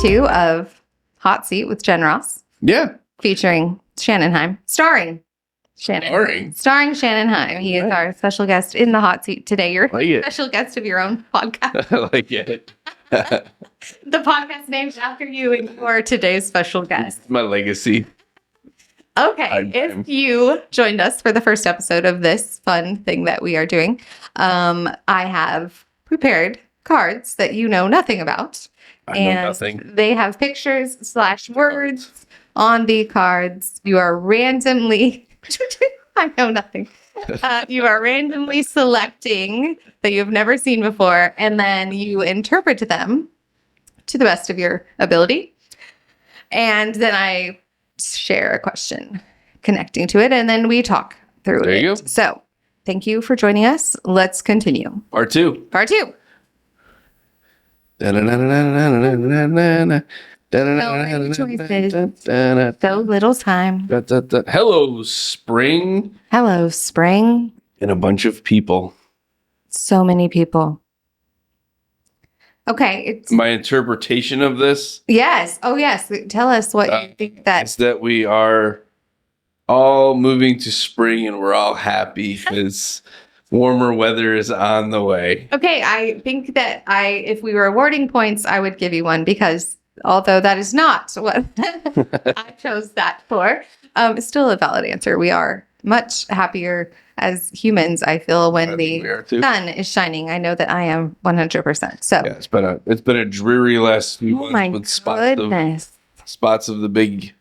2 of Hot Seat with Jenn Ross. Yeah. Featuring Shannon Heim. Starring Shannon Heim. He is our special guest in the Hot Seat today. You're a special guest of your own podcast. I like it. The podcast named after you and you are today's special guest. My legacy. Okay, if you joined us for the first episode of this fun thing that we are doing, I have prepared cards that you know nothing about. I know nothing. They have pictures / words on the cards. You are randomly, I know nothing. You are randomly selecting that you've never seen before, and then you interpret them to the best of your ability. And then I share a question connecting to it, and then we talk through it. There you go. So thank you for joining us. Let's continue. Part two. So little time. Hello, spring. Hello, spring. And a bunch of people. So many people. Okay. My interpretation of this. Yes. Oh, yes. Tell us what you think It's that we are all moving to spring and we're all happy because warmer weather is on the way. Okay. I think that if we were awarding points, I would give you one because although that is not what I chose that for, it's still a valid answer. We are much happier as humans, I feel, when the sun is shining. I know that I am 100%. So yeah, it's been a dreary last few months with spots of the big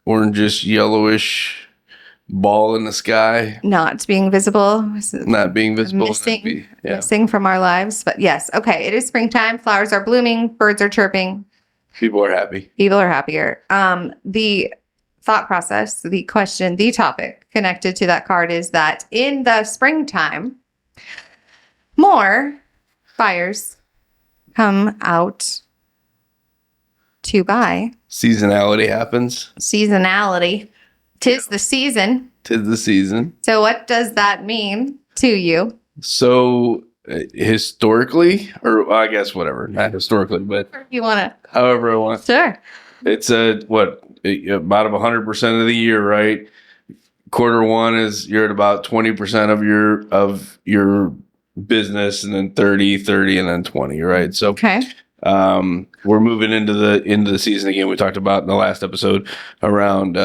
orangish, yellowish ball in the sky not being visible, missing from our lives. But yes, okay, it is springtime. Flowers are blooming. Birds are chirping. People are happy. People are happier. The thought process, the question, the topic connected to that card is that in the springtime, more buyers come out to buy. Seasonality happens. Seasonality. Tis the season. Tis the season. So what does that mean to you? So historically, or I guess whatever, not historically, but you want to, however I want. Sure. It's about 100% of the year, right? Quarter one is you're at about 20% of your business, and then 30, and then 20, right? So okay. We're moving into the season again. We talked about in the last episode around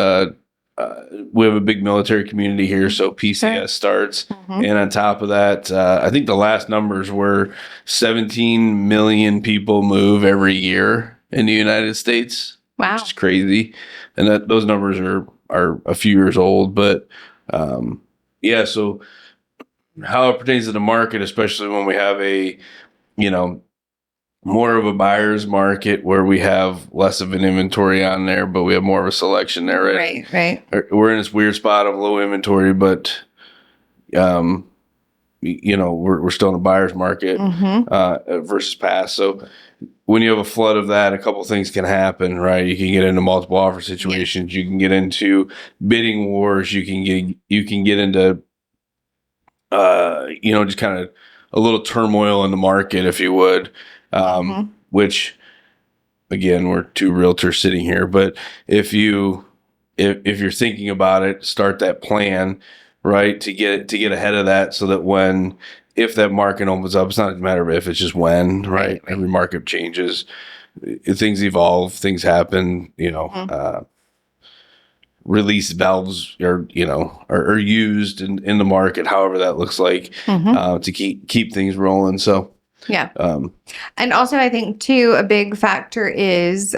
we have a big military community here, so PCS starts. Mm-hmm. And on top of that, I think the last numbers were 17 million people move every year in the United States. Wow. Which is crazy. And those numbers are a few years old. But so how it pertains to the market, especially when we have more of a buyer's market where we have less of an inventory on there, but we have more of a selection there, right? Right. We're in this weird spot of low inventory, but we're still in a buyer's market versus past. So when you have a flood of that, a couple things can happen, right? You can get into multiple offer situations. You can get into bidding wars. You can get into just kind of a little turmoil in the market, if you would. Which, again, we're two realtors sitting here, but if you're thinking about it, start that plan, right, to get ahead of that, so that if that market opens up, it's not a matter of if, it's just when, right? Every market changes, things evolve, things happen, release valves are used in the market, however that looks like, to keep things rolling. So. Yeah. And also, I think, too, a big factor is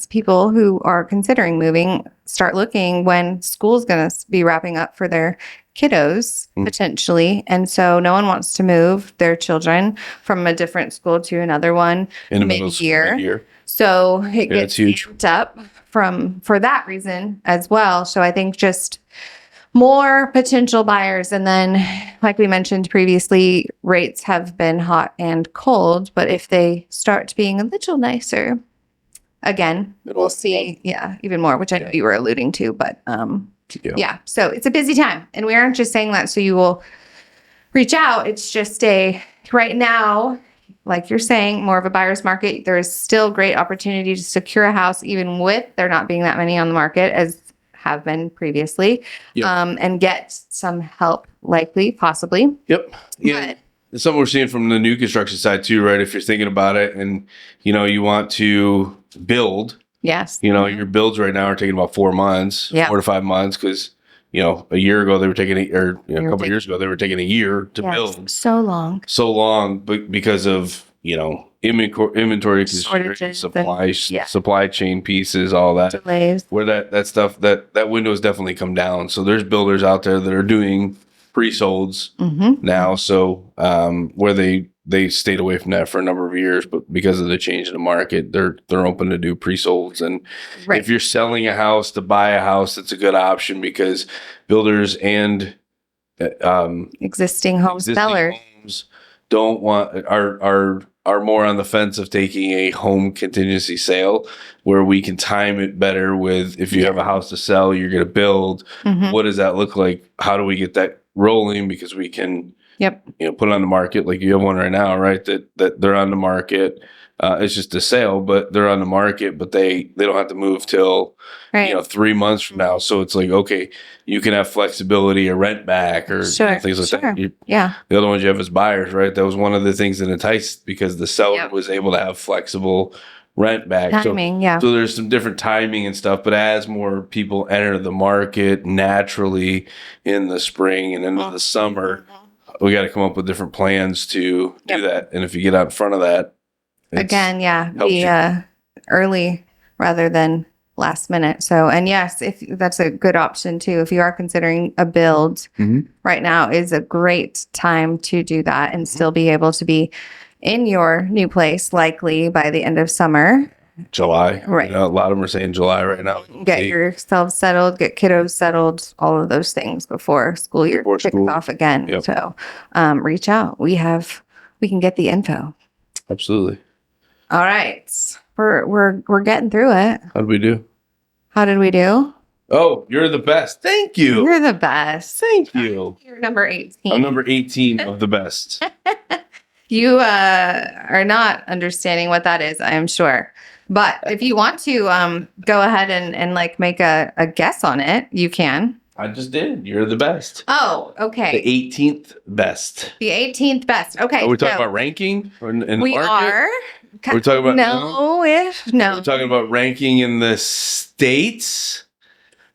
people who are considering moving start looking when school's going to be wrapping up for their kiddos, potentially. And so no one wants to move their children from a different school to another one mid-year. So it gets amped up for that reason as well. So I think just more potential buyers. And then, like we mentioned previously, rates have been hot and cold, but if they start being a little nicer, again, we'll see, even more, which I know you were alluding to, but so it's a busy time. And we aren't just saying that so you will reach out. It's just right now, like you're saying, more of a buyer's market. There is still great opportunity to secure a house, even with there not being that many on the market as have been previously, Yep. and get some help, likely, possibly. Yep. Yeah. It's something we're seeing from the new construction side too, right? If you're thinking about it and, you want to build, Yes. your builds right now are taking about 4 months, 4 to 5 months. Cause a year ago they were taking a couple of years ago, they were taking a year to build. So long, but because of, inventory shortages, supply chain pieces, all that delays, where that stuff, that window has definitely come down. So there's builders out there that are doing pre-solds now. So, where they stayed away from that for a number of years, but because of the change in the market, they're open to do pre-solds. And if you're selling a house to buy a house, it's a good option because builders and existing home sellers homes don't want are more on the fence of taking a home contingency sale where we can time it better with if you have a house to sell, you're going to build. What does that look like? How do we get that rolling? Because we can, put it on the market. Like you have one right now, right? That they're on the market. It's just a sale, but they're on the market, but they don't have to move till, 3 months from now. So it's like, okay, you can have flexibility or rent back or things like that. The other ones you have as buyers, right? That was one of the things that enticed because the seller was able to have flexible rent back. Timing, so there's some different timing and stuff, but as more people enter the market naturally in the spring and into the summer, we got to come up with different plans to do that. And if you get out in front of that, again, be early rather than last minute. So, and yes, if that's a good option too. If you are considering a build, right now is a great time to do that and still be able to be in your new place, likely by the end of summer. July. Right. A lot of them are saying July right now. Get yourself settled, get kiddos settled, all of those things before school year kicks off again. So reach out. We can get the info. Absolutely. All right. We're getting through it. How did we do? How did we do? Oh, you're the best. Thank you. You're the best. Thank you. You're number 18. I'm number 18 of the best. You are not understanding what that is, I am sure. But if you want to go ahead and like make a guess on it, you can. I just did. You're the best. Oh, okay. The 18th best. The 18th best. Okay. Are we talking about ranking? In we the market? Are. We're talking about no. We're talking about ranking in the states.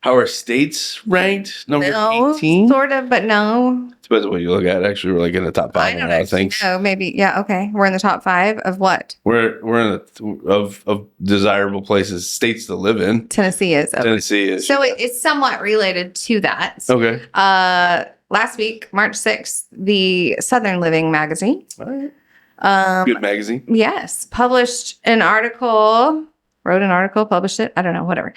How are states ranked? Number 18? Sort of, but no. Depends on what you look at. Actually, we're like in the top 5 on a lot of things. Oh, maybe. Yeah. Okay. We're in the top 5 of what? We're in of desirable places, states to live in. Tennessee is. Okay. Tennessee is. So it's somewhat related to that. Okay. Last week, March 6th, the Southern Living magazine. All right. Good magazine. Yes. Wrote an article, published it. I don't know, whatever.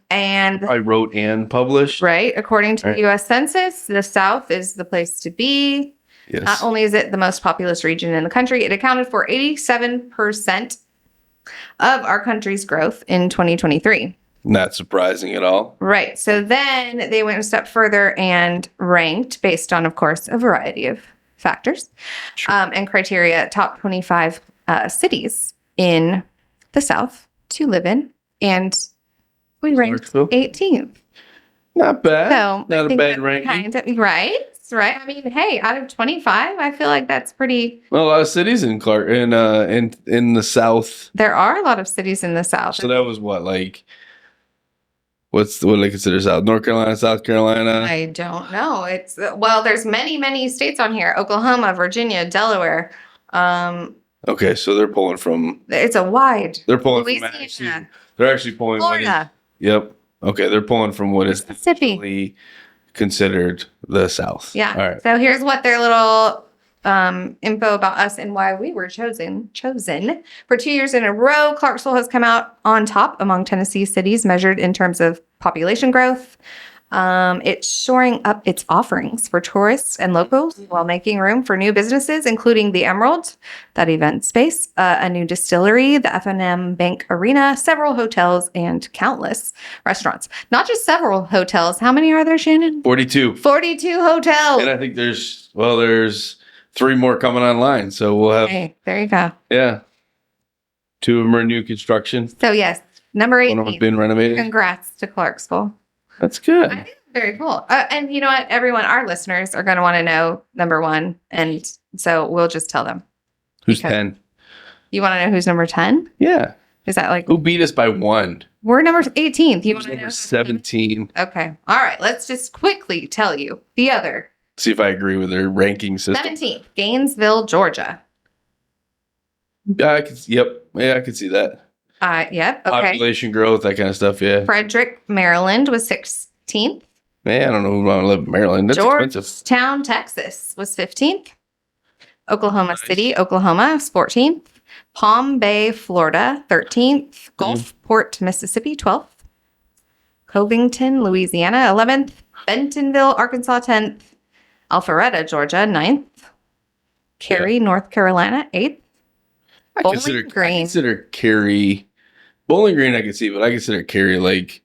And I wrote and published. Right. According to the U.S. Census, the South is the place to be. Yes. Not only is it the most populous region in the country, it accounted for 87% of our country's growth in 2023. Not surprising at all. Right. So then they went a step further and ranked based on, of course, a variety of factors and criteria, top 25 cities in the South to live in. And we ranked 18th. Not bad. So not a bad ranking. Right. I mean, hey, out of 25, I feel like that's pretty. Well, a lot of cities in Clark in the South. There are a lot of cities in the South. So that was what, like, what do they consider South? North Carolina, South Carolina? I don't know. There's many states on here. Oklahoma, Virginia, Delaware. Okay, so they're pulling from. It's a wide. They're pulling Louisiana. from. They're actually pulling. Florida. Yep. Okay, they're pulling from what is Mississippi considered the South. Yeah. All right. So here's what their little info about us and why we were chosen. For 2 years in a row, Clarksville has come out on top among Tennessee cities measured in terms of population growth. It's shoring up its offerings for tourists and locals while making room for new businesses, including the Emerald, that event space, a new distillery, the F&M Bank Arena, several hotels, and countless restaurants. Not just several hotels. How many are there, Shannon? 42. 42 hotels. And I think there's 3 more coming online. So we'll have, Hey, there you go. yeah. 2 of them are new construction. So yes, number One of them 18. been renovated. Congrats to Clarksville. That's good. I think it's very cool. And you know what? Everyone, our listeners are going to want to know number 1. And so we'll just tell them. Who's 10? You want to know who's number 10? Yeah. Is that like... Who beat us by 1? We're number 18th. You want to know? Number 17. Okay. All right. Let's just quickly tell you the other. See if I agree with their ranking system. 17th, Gainesville, Georgia. Yeah, I could see that. Yep. Okay. Population growth, that kind of stuff, yeah. Frederick, Maryland was 16th. Man, I don't know who want to live in Maryland. That's expensive. Georgetown, Texas was 15th. Oklahoma City, Oklahoma was 14th. Palm Bay, Florida, 13th. Gulfport, Mississippi, 12th. Covington, Louisiana, 11th. Bentonville, Arkansas, 10th. Alpharetta, Georgia, 9th. Cary, North Carolina, 8th. I consider Cary, Bowling Green I can see, but I consider Cary like,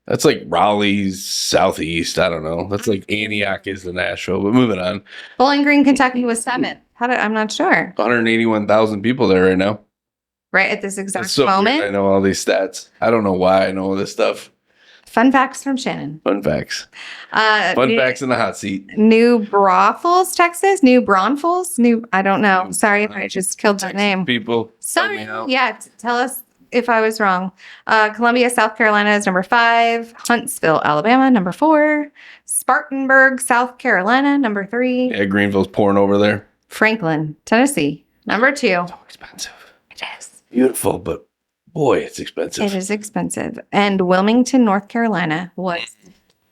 that's like Raleigh's southeast. I don't know. That's like Antioch is the Nashville, but moving on. Bowling Green, Kentucky was 7th. I'm not sure. 181,000 people there right now. Right at this exact so moment. Weird. I know all these stats. I don't know why I know all this stuff. Fun facts from Shannon. Fun facts. Facts in the hot seat. New Braunfels, Texas. New Braunfels. I don't know. Sorry if I just killed that name. People. Sorry. Yeah. Tell us if I was wrong. Columbia, South Carolina is number 5. Huntsville, Alabama, number 4. Spartanburg, South Carolina, number 3. Yeah, Greenville's pouring over there. Franklin, Tennessee, number 2. So expensive. It is. Beautiful, but boy, it's expensive. It is expensive. And Wilmington, North Carolina was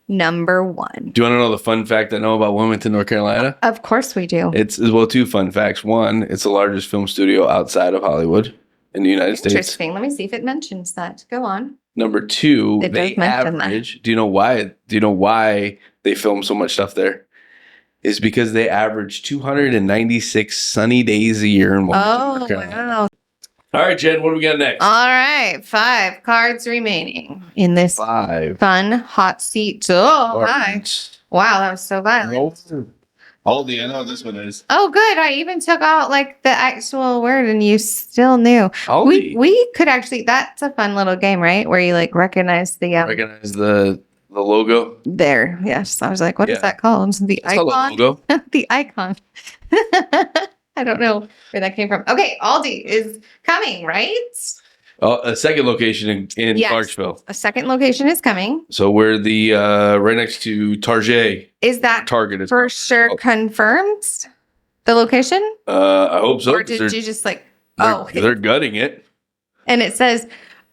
number 1. Do you want to know the fun fact I know about Wilmington, North Carolina? Of course we do. It's, well, 2 fun facts. 1, it's the largest film studio outside of Hollywood in the United States. Interesting. Let me see if it mentions that. Go on. Number 2, It they does mention average. Do you know why? Do you know why they film so much stuff there? Is because they average 296 sunny days a year in Wilmington, North Carolina. Wow. All right, Jen, what do we got next? All right. 5 cards remaining in this 5. fun hot seat. Oh, hi. Wow, that was so violent. Aldi, I know this one is. Oh, good. I even took out like the actual word and you still knew. Aldi. We could actually, that's a fun little game, right? Where you like recognize the Recognize the logo. There. Yes. I was like, what is that called? The It's icon. called a logo. The icon. I don't know where that came from. Okay, Aldi is coming, right? A second location in Yes. Clarksville. A second location is coming. So we're the right next to Target. Is that Target is for sure confirmed? The location? I hope so. Or did you just like, oh, they're gutting it. and it says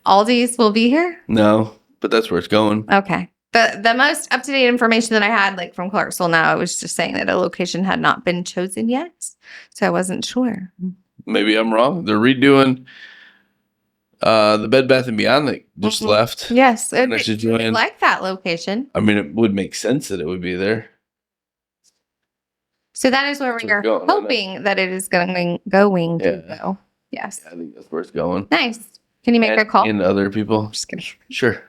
Aldi's will be here? No, but that's where it's going. Okay. The most up-to-date information that I had, like from Clarksville now, it was just saying that a location had not been chosen yet. So I wasn't sure. Maybe I'm wrong. They're redoing the Bed Bath & Beyond that just left. Yes. Next to I Joanne. like that location. I mean, it would make sense that it would be there. So that is where we are hoping that it is going to go. Yes. I think that's where it's going. Nice. Can you make a call? And other people. Just kidding. Sure.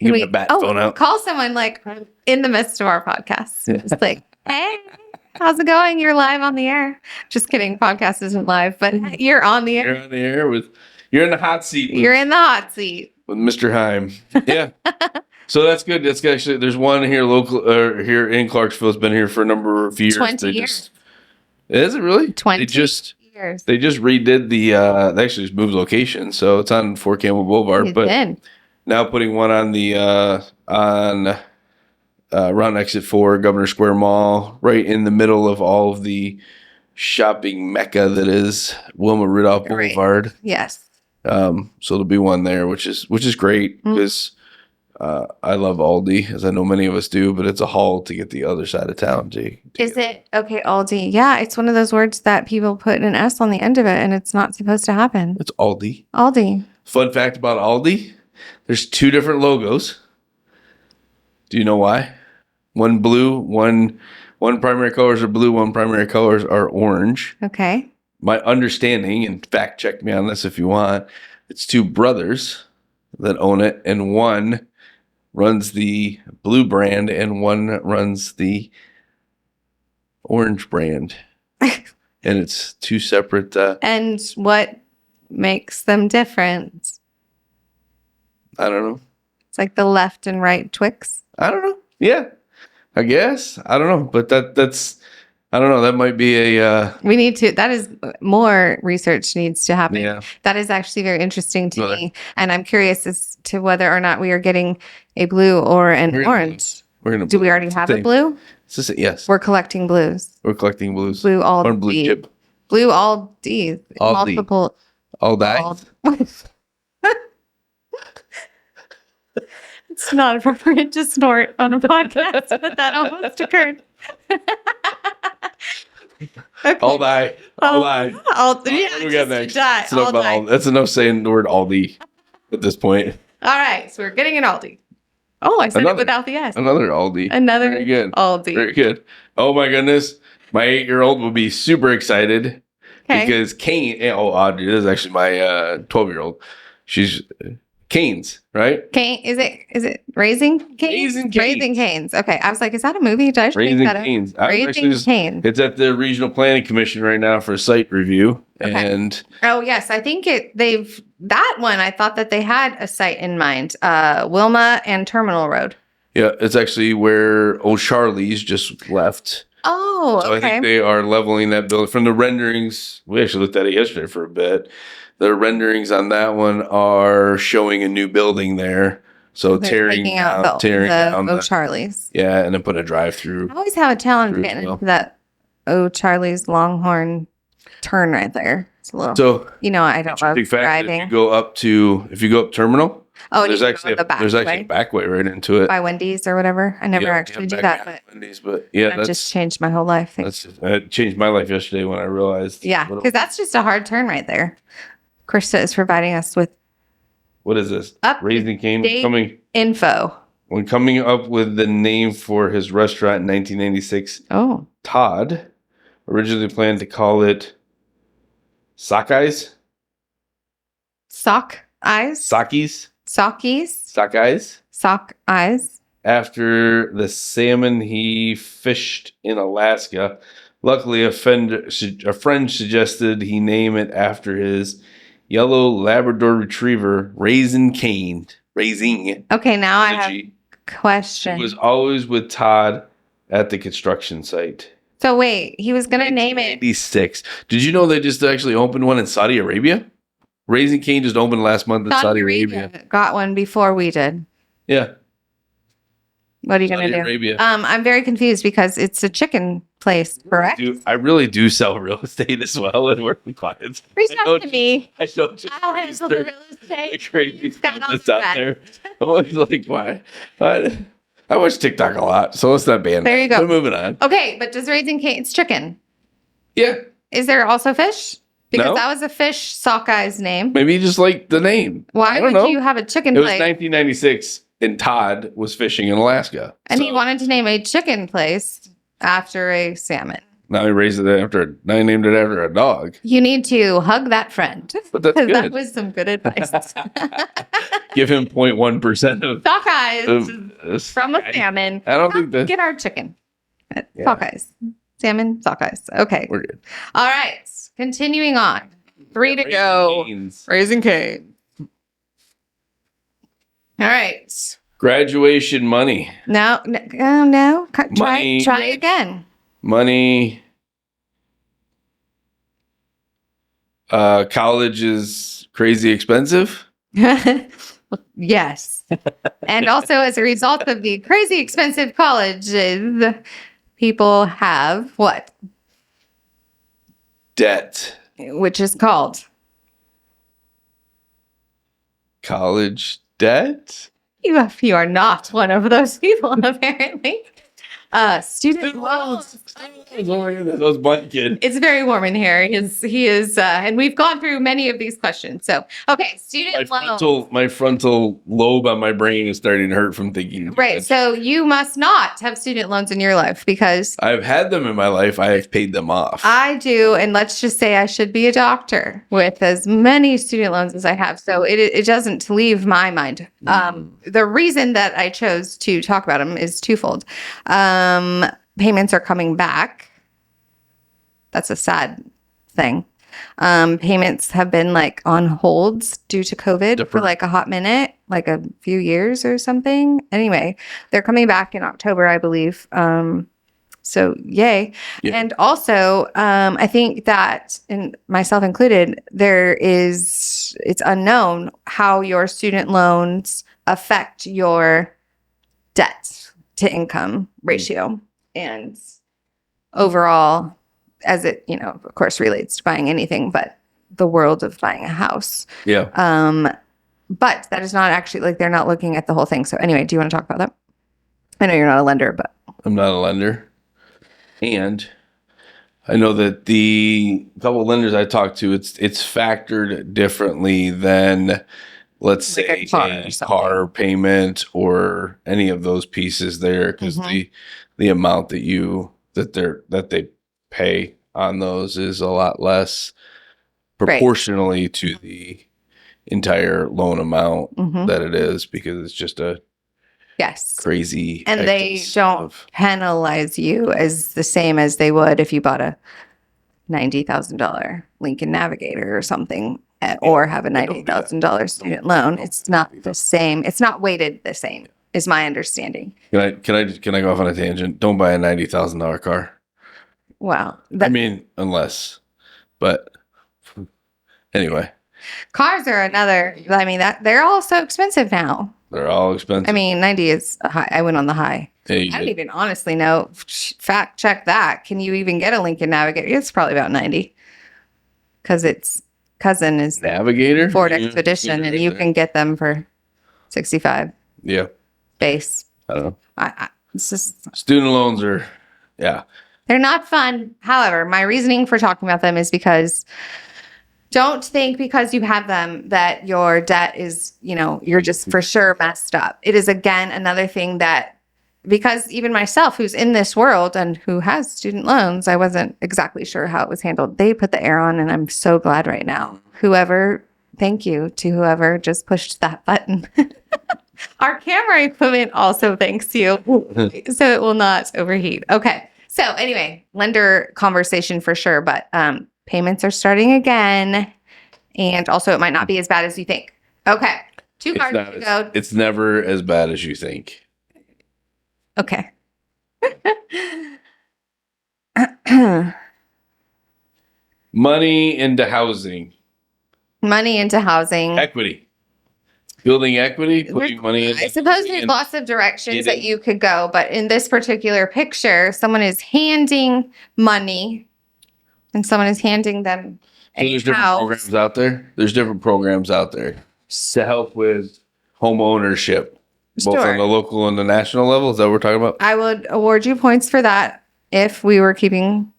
Give me a bat phone out. Call someone like in the midst of our podcast. Just like, hey, how's it going? You're live on the air. Just kidding. Podcast isn't live, but you're on the air. You're on the air you're in the hot seat. You're in the hot seat. With Mr. Heim. Yeah. So that's good. That's actually, there's one here here in Clarksville. It's been here for a number of years. 20 years. Is it really? 20 years. They just redid they actually just moved location. So it's on Fort Campbell Boulevard. Now putting one on the around exit 4, Governor Square Mall, right in the middle of all of the shopping mecca that is Wilma Rudolph Boulevard. Yes. So there'll be one there, which is great because I love Aldi, as I know many of us do, but it's a haul to get the other side of town. Is it okay, Aldi? Yeah, it's one of those words that people put an S on the end of it, and it's not supposed to happen. It's Aldi. Aldi. Fun fact about Aldi: there's 2 different logos. Do you know why? One blue, one primary colors are blue, one primary colors are orange. Okay. My understanding, and fact check me on this if you want, it's 2 brothers that own it, and one runs the blue brand and one runs the orange brand. And it's two separate. And what makes them different? I don't know. It's like the left and right Twix. I don't know. Yeah, I guess. I don't know. But that's, I don't know. That might be a. We need to, that is more research needs to happen. Yeah. That is actually very interesting to me. And I'm curious as to whether or not we are getting a blue or an orange. Do we already have a blue? Yes. We're collecting blues. We're collecting blues. Blue all or blue D. chip. Blue all D. All D. Multiple. All die. It's not appropriate to snort on a podcast, but that almost occurred. Okay. All die. All die. All, What yeah, do we got next? Die. All die. That's enough saying the word Aldi at this point. All right, so we're getting an Aldi. Oh, I said it without the S. Another Aldi. Another Very good. Aldi. Very good. Oh my goodness. My 8-year-old will be super excited because Kane, Audrey, this is actually my 12-year-old. She's Canes, right? Cane, is it Raising Canes? Raising Canes. Okay, I was like, is that a movie? Did I just make that up? Canes. Raising Canes. It's at the Regional Planning Commission right now for a site review. Okay. And oh yes, I think that one. I thought that they had a site in mind, Wilma and Terminal Road. yeah, it's actually where Old Charlie's just left. Oh, So okay. I think they are leveling that building from the renderings. We actually looked at it yesterday for a bit. The renderings on that one are showing a new building there. So They're tearing taking down the the O'Charlie's. yeah, and then put a drive-through. I always have a challenge Through as getting well. into that O'Charlie's Longhorn turn right there. It's a little. So I don't love big fact, driving. if you go up Terminal, Oh, there's actually a back way right into it. by Wendy's or whatever. I never Yeah, actually do back that, behind but Wendy's, but yeah, that just changed my whole life. that changed my life yesterday when I realized. Yeah, because that's just a hard turn right there. Krista is providing us with What is this? Up Raising Cane date coming info. when coming up with the name for his restaurant in 1996. Oh, Todd originally planned to call it Sockeyes. sock eyes, Sockies. sockies, Sockeyes. sock eyes. After the salmon he fished in Alaska. Luckily, a friend suggested he name it after his yellow Labrador Retriever, Raising Cane. Raising. Okay, now I have a He question. was always with Todd at the construction site. So wait, he was gonna name it. 1996. Did you know they just actually opened one in Saudi Arabia? Raising Cane just opened last month in Saudi Arabia. Got one before we did. Yeah. What are you gonna Saudi do? Arabia. I'm very confused because it's a chicken place, correct? I really do sell real estate as well and work with clients. Reach I out to me. I don't just I'll handle the real estate. crazy Got stuff all that's the out rest. there. I'm always like, why? I watch TikTok a lot, so let's not ban There that. you go. We're moving on. Okay, but does Raising Cane? It's chicken. Yeah, Is there also fish? Because No. that was a fish sockeyes name. maybe you just like the name. Why I don't would know. you have a chicken It was place? 1996, and Todd was fishing in Alaska. And he So wanted to name a chicken place after a salmon. now he raised it after. Now he named it after a dog. You need to hug that friend. But that's Because that good. was some good advice. Give him 0.1% of. Sockeyes from a I- salmon. I don't think that Get our chicken. Yeah. Sockeyes. Salmon, sockeyes. Okay. we're good. All right. Continuing on. 3 to go. Canes. Raising Cane. All right. Graduation money. No. No. Money. Try again. Money. College is crazy expensive. Yes. And also, as a result of the crazy expensive colleges, people have what? Debt. Which is called. College debt. You are not one of those people, apparently. Student loans. Oh my goodness, I was blanking. It's very warm in here. He is, and we've gone through many of these questions. So, okay, student loans. My frontal lobe on my brain is starting to hurt from thinking. Right. So you must not have student loans in your life because I've had them in my life. I have paid them off. I do. And let's just say I should be a doctor with as many student loans as I have. So it doesn't leave my mind. The reason that I chose to talk about them is twofold. Payments are coming back. That's a sad thing. Payments have been like on holds due to COVID for like a hot minute, like a few years or something. Anyway, they're coming back in October, I believe. So yay. Yeah. And also, I think that, and myself included, it's unknown how your student loans affect your debt to income ratio. And overall, as it, of course, relates to buying anything, but the world of buying a house. Yeah. But that is not actually, like, they're not looking at the whole thing. So anyway, do you want to talk about that? I know you're not a lender, but. I'm not a lender. And I know that the couple of lenders I talked to, it's factored differently than, let's say, a car payment or any of those pieces there, because the amount that they pay on those is a lot less proportionally to the entire loan amount that it is, because it's just a crazy. And they don't penalize you as the same as they would if you bought a $90,000 Lincoln Navigator or something, or have a $90,000 student loan. It's not the same. It's not weighted the same, is my understanding. Can I go off on a tangent? Don't buy a $90,000 car. Well, unless, but anyway. Cars are another. I mean, that they're all so expensive now. They're all expensive. I mean, 90 is a high. I went on the high. I don't even honestly know. Fact check that. Can you even get a Lincoln Navigator? It's probably about 90, because its cousin is Navigator Ford Expedition, and you can get them for 65. Yeah. Base. I don't know. It's just student loans are, they're not fun. However, my reasoning for talking about them is because don't think because you have them that your debt is, you're just for sure messed up. It is, again, another thing that, because even myself, who's in this world and who has student loans, I wasn't exactly sure how it was handled. They put the air on, and I'm so glad right now. Thank you to whoever just pushed that button. Our camera equipment also thanks you, so it will not overheat. Okay. So anyway, lender conversation for sure, but payments are starting again, and also it might not be as bad as you think. Okay. 2 cards to go. It's never as bad as you think. Okay. Money into housing. Equity. Building equity, putting money in. I suppose there's lots of directions that you could go, but in this particular picture, someone is handing money and someone is handing them there's different programs out there. There's different programs out there to help with home ownership, both on the local and the national level. Is that what we're talking about? I would award you points for that if we were keeping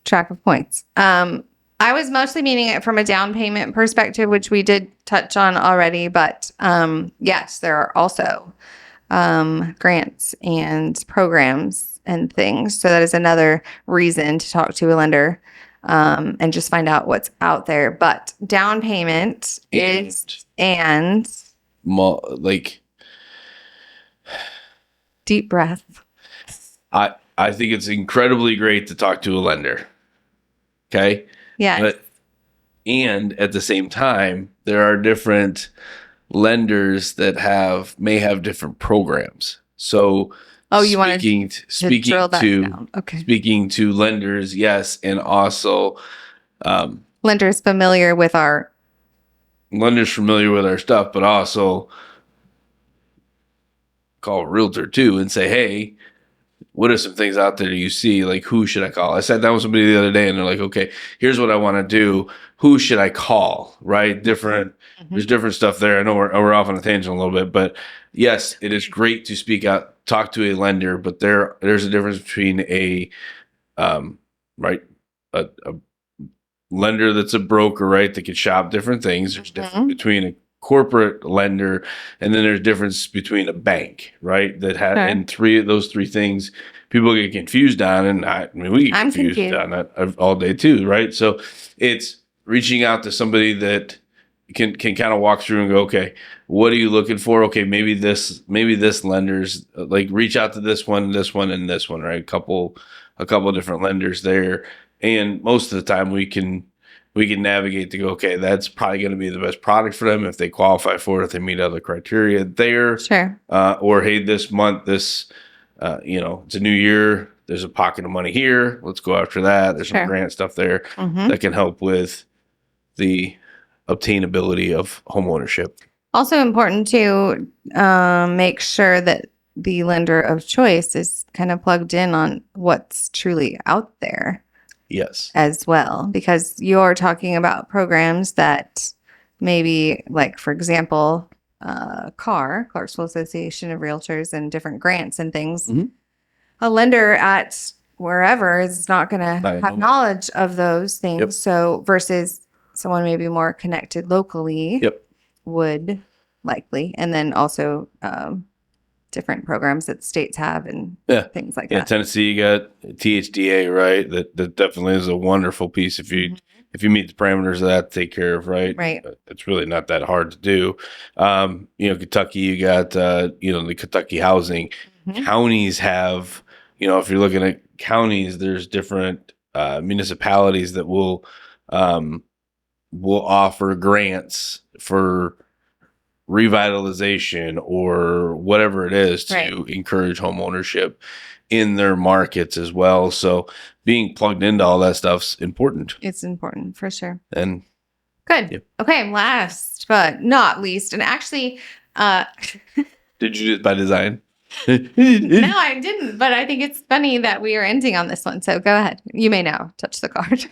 track of points. I was mostly meaning it from a down payment perspective, which we did touch on already. But yes, there are also grants and programs and things. So that is another reason to talk to a lender and just find out what's out there. But down payment deep breath. I think it's incredibly great to talk to a lender. Okay. Yeah. And at the same time, there are different lenders that may have different programs. So you want to drill that down. Okay. Speaking to lenders, yes, and also lenders familiar with our stuff, but also call a realtor too and say, hey, what are some things out there you see? Like, who should I call? I sat down with somebody the other day and they're like, okay, here's what I want to do. Who should I call? Right? There's different stuff there. I know we're off on a tangent a little bit, but yes, it is great to speak out, talk to a lender, but there's a difference between a lender that's a broker, right? That could shop different things. There's difference between a corporate lender, and then there's difference between a bank, right? That has and those three things people get confused on, and we get confused on that all day too, right? So it's reaching out to somebody that can kind of walk through and go, okay, what are you looking for? Okay, maybe this lender's like, reach out to this one, and this one, right? A couple of different lenders there, And most of the time we can navigate to go, okay, that's probably going to be the best product for them if they qualify for it, if they meet other criteria there. Sure. Or, hey, this month, it's a new year. There's a pocket of money here. Let's go after that. There's some grant stuff there that can help with the obtainability of home ownership. Also important to make sure that the lender of choice is kind of plugged in on what's truly out there. Yes. As well, because you're talking about programs that maybe, like, for example, Clarksville Association of Realtors and different grants and things. Mm-hmm. A lender at wherever is not going to have knowledge of those things. Yep. So versus someone maybe more connected locally would likely. And then also different programs that states have and things like that. Tennessee, you got THDA, right? That definitely is a wonderful piece if you meet the parameters of that to take care of, right? Right. It's really not that hard to do. Kentucky, you got the Kentucky housing. Counties have, if you're looking at counties, there's different municipalities that will offer grants for revitalization or whatever it is to encourage home ownership in their markets as well. So being plugged into all that stuff's important. It's important for sure. And good. Yep. Okay. Last but not least, and actually, did you do it by design? No, I didn't, but I think it's funny that we are ending on this one. So go ahead. You may now touch the card.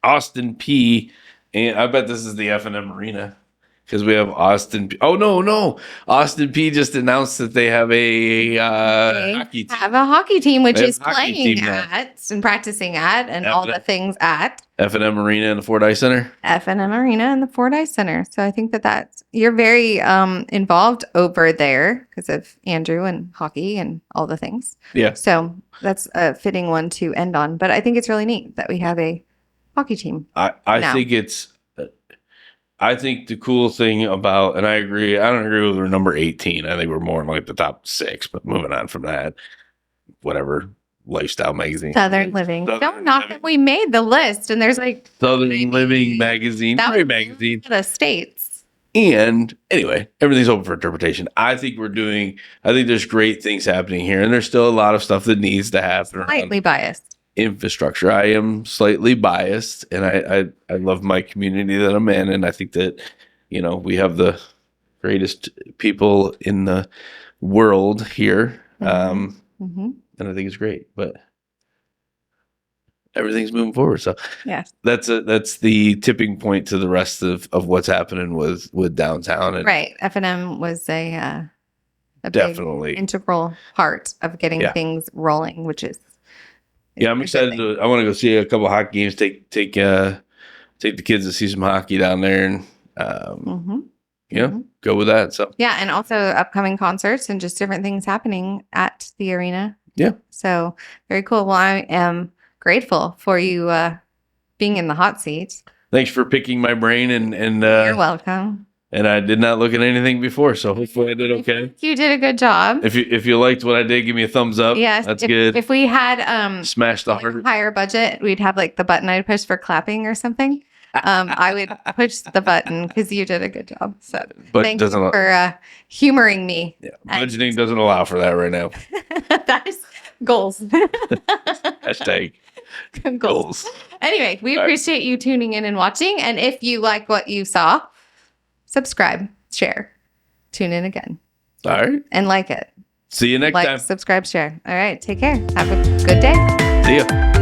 Austin P. And I bet this is the F&M Arena because we have Austin P. Oh, no. Austin P just announced that they have a hockey team. Have a hockey team, which is playing at and practicing at and all the things at F&M Arena in the Ford Ice Center. F&M Arena in the Ford Ice Center. So I think that's you're very involved over there because of Andrew and hockey and all the things. Yeah. So that's a fitting one to end on. But I think it's really neat that we have a hockey team. I think the cool thing about, and I don't agree with our number 18. I think we're more in like the top 6, but moving on from that, whatever, lifestyle magazine. Southern Living. Don't knock that we made the list and there's like Southern Living magazine. That great magazine. The states. And anyway, everything's open for interpretation. I think there's great things happening here and there's still a lot of stuff that needs to happen. Slightly biased. Infrastructure. I am slightly biased and I love my community that I'm in. And I think that, we have the greatest people in the world here. And I think it's great, but everything's moving forward. So that's the tipping point to the rest of what's happening with downtown. And right. F&M was a definitely big integral part of getting things rolling, which is I'm excited I want to go see a couple of hockey games. Take the kids to see some hockey down there, and go with that. So and also upcoming concerts and just different things happening at the arena. Yeah. So very cool. Well, I am grateful for you being in the hot seat. Thanks for picking my brain and you're welcome. And I did not look at anything before, so hopefully I did okay. You did a good job. If you liked what I did, give me a thumbs up. Yes, that's good. If we had smash the heart. Higher budget, we'd have like the button I'd push for clapping or something. I would push the button because you did a good job. So thank you for humoring me. Yeah, budgeting doesn't allow for that right now. That is goals. Hashtag goals. Anyway, we appreciate you tuning in and watching. And if you like what you saw, subscribe, share, tune in again. All right. And like it. See you next time. Subscribe, share. All right. Take care. Have a good day. See ya.